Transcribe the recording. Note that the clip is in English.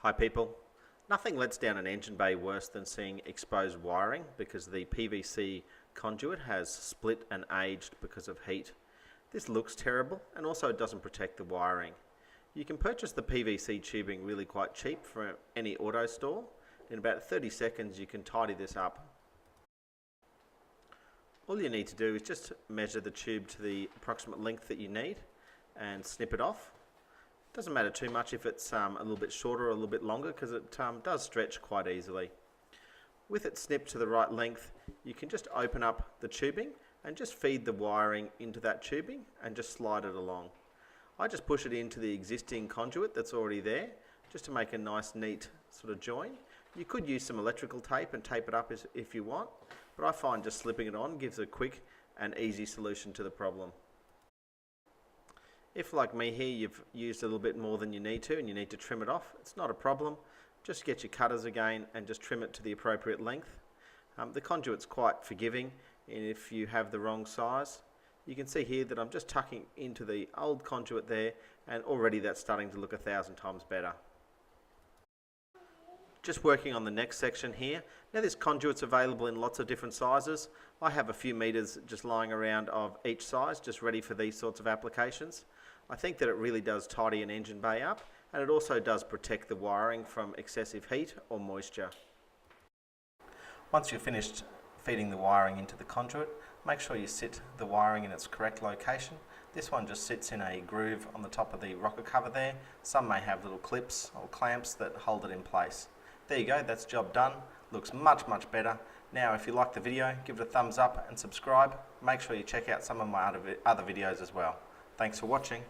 Hi people. Nothing lets down an engine bay worse than seeing exposed wiring because the PVC conduit has split and aged because of heat. This looks terrible and also it doesn't protect the wiring. You can purchase the PVC tubing really quite cheap from any auto store. In about 30 seconds you can tidy this up. All you need to do is just measure the tube to the approximate length that you need and snip it off. Doesn't matter too much if it's a little bit shorter or a little bit longer because it does stretch quite easily. With it snipped to the right length, you can just open up the tubing and just feed the wiring into that tubing and just slide it along. I just push it into the existing conduit that's already there just to make a nice neat sort of join. You could use some electrical tape and tape it up if you want, but I find just slipping it on gives a quick and easy solution to the problem. If, like me here, you've used a little bit more than you need to and you need to trim it off, it's not a problem. Just get your cutters again and just trim it to the appropriate length. The conduit's quite forgiving, and if you have the wrong size, you can see here that I'm just tucking into the old conduit there, and already that's starting to look 1,000 times better. Just working on the next section here. Now this conduit's available in lots of different sizes. I have a few meters just lying around of each size, just ready for these sorts of applications. I think that it really does tidy an engine bay up, and it also does protect the wiring from excessive heat or moisture. Once you're finished feeding the wiring into the conduit, make sure you sit the wiring in its correct location. This one just sits in a groove on the top of the rocker cover there. Some may have little clips or clamps that hold it in place. There you go, that's job done. Looks much better. Now if you like the video, give it a thumbs up and subscribe. Make sure you check out some of my other videos as well. Thanks for watching.